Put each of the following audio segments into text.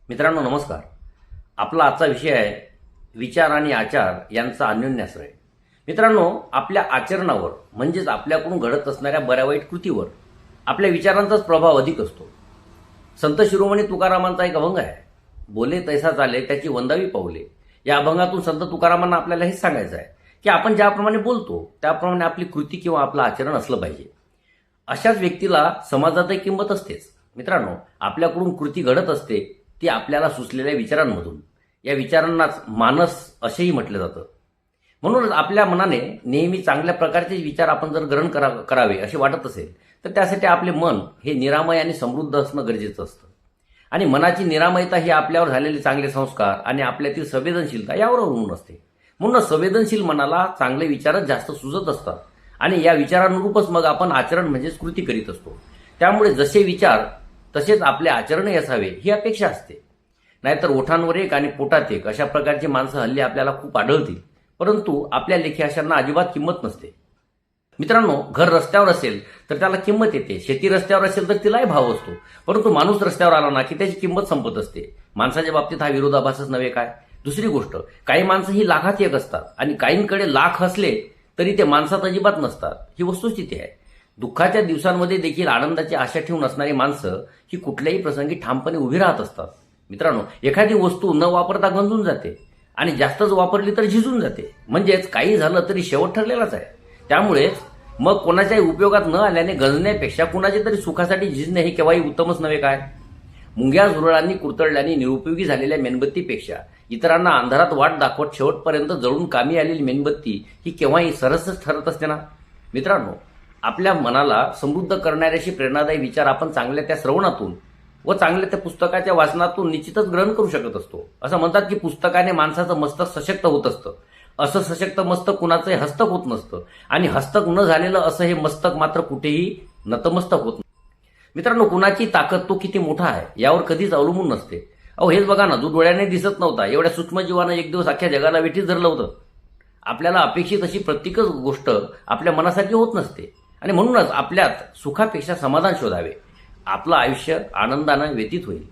मित्रांनो नमस्कार. आपला आजचा विषय आहे विचार आणि आचार यांचा अन्योन्याश्रय. मित्रांनो, आपल्या आचरणावर म्हणजेच आपल्याकडून घडत असणाऱ्या बऱ्या वाईट कृतीवर आपल्या विचारांचाच प्रभाव अधिक असतो. संत शिरोमणी तुकारामांचा एक अभंग आहे, बोले तैसा चाले त्याची वंदावी पाऊले. या अभंगातून संत तुकारामांना आपल्याला हेच सांगायचं आहे की आपण ज्याप्रमाणे बोलतो त्याप्रमाणे आपली कृती किंवा आपलं आचरण असलं पाहिजे. अशाच व्यक्तीला समाजातही किंमत असतेच. मित्रांनो, आपल्याकडून कृती घडत असते ती आपल्याला सुचलेल्या विचारांमधून. या विचारांनाच मानस असेही म्हटलं जातं. म्हणूनच आपल्या मनाने नेहमी चांगल्या प्रकारचे विचार आपण जर ग्रहण करावे असे वाटत असेल तर त्यासाठी आपले मन हे निरामय आणि समृद्ध असणं गरजेचं असतं. आणि मनाची निरामयता ही आपल्यावर झालेले चांगले संस्कार आणि आपल्यातील संवेदनशीलता यावर अवलंबून असते. म्हणूनच संवेदनशील मनाला चांगले विचारच जास्त सुचत असतात आणि या विचारानुरूपच मग आपण आचरण म्हणजेच कृती करीत असतो. त्यामुळे जसे विचार तसेच आपले आचरणही असावे ही अपेक्षा असते. नाहीतर ओठांवर एक आणि पोटात एक अशा प्रकारची माणसं हल्ली आपल्याला खूप आढळतील, परंतु आपल्या लेखी अशांना अजिबात किंमत नसते. मित्रांनो, घर रस्त्यावर असेल तर त्याला किंमत येते, शेती रस्त्यावर असेल तर तिलाही भाव असतो, परंतु माणूस रस्त्यावर आला ना की त्याची किंमत संपत असते. माणसाच्या बाबतीत हा विरोधाभासच नव्हे काय. दुसरी गोष्ट, काही माणसं ही लाखात एक असतात आणि काहींकडे लाख असले तरी ते माणसात अजिबात नसतात. ही वस्तुस्थिती आहे. दुःखाच्या दिवसांमध्ये देखील आनंदाची आशा ठेवून असणारी माणसं ही कुठल्याही प्रसंगी ठामपणे उभी राहत असतात. मित्रांनो, एखादी वस्तू न वापरता गंजून जाते आणि जास्तच वापरली तर झिजून जाते. म्हणजेच काही झालं तरी शेवट ठरलेलाच आहे. त्यामुळेच मग कोणाच्याही उपयोगात न आल्याने गंजण्यापेक्षा कुणाच्या तरी सुखासाठी झिजणे हे केव्हाही उत्तमच नव्हे काय. मुंग्या झुरळांनी कुरतडल्याने निरुपयोगी झालेल्या मेणबत्तीपेक्षा इतरांना अंधारात वाट दाखवत शेवटपर्यंत जळून कामी आलेली मेणबत्ती ही केव्हाही सरसच ठरत असते ना. मित्रांनो, आपल्या मनाला समृद्ध करणाऱ्याशी प्रेरणादायी विचार आपण चांगल्या त्या श्रवणातून व चांगल्या त्या पुस्तकाच्या वाचनातून निश्चितच ग्रहण करू शकत असतो. असं म्हणतात की पुस्तकाने माणसाचं मस्तक सशक्त होत असतं. असं सशक्त मस्तक कुणाचंही हस्तक होत नसतं आणि हस्तक न झालेलं असं हे मस्तक मात्र कुठेही नतमस्तक होत नाही. मित्रांनो, कुणाची ताकद तो किती मोठा आहे यावर कधीच अवलंबून नसते. हेच बघा ना, जो डोळ्याने दिसत नव्हता एवढ्या सूक्ष्म जीवानं एक दिवस अख्ख्या जगाला वेठीच धरलं होतं. आपल्याला अपेक्षित अशी प्रत्येकच गोष्ट आपल्या मनासारखी होत नसते आणि म्हणूनच आपल्यात सुखापेक्षा समाधान शोधावे. आपलं आयुष्य आनंदानं व्यतीत होईल.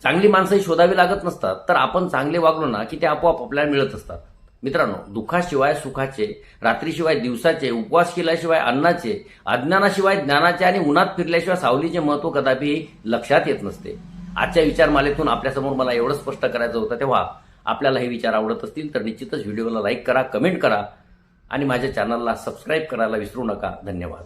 चांगली माणसंही शोधावी लागत नसतात, तर आपण चांगले वागलो ना की ते आपोआप आपल्याला मिळत असतात. मित्रांनो, दुःखाशिवाय सुखाचे, रात्रीशिवाय दिवसाचे, उपवास केल्याशिवाय अन्नाचे, अज्ञानाशिवाय ज्ञानाचे आणि उन्हात फिरल्याशिवाय सावलीचे महत्व कदापि लक्षात येत नसते. आजच्या विचारमालेतून आपल्यासमोर मला एवढं स्पष्ट करायचं होतं. तेव्हा आपल्याला हे विचार आवडत असतील तर निश्चितच व्हिडिओला लाईक करा, कमेंट करा आणि माझ्या चॅनलला सबस्क्राईब करायला विसरू नका. धन्यवाद.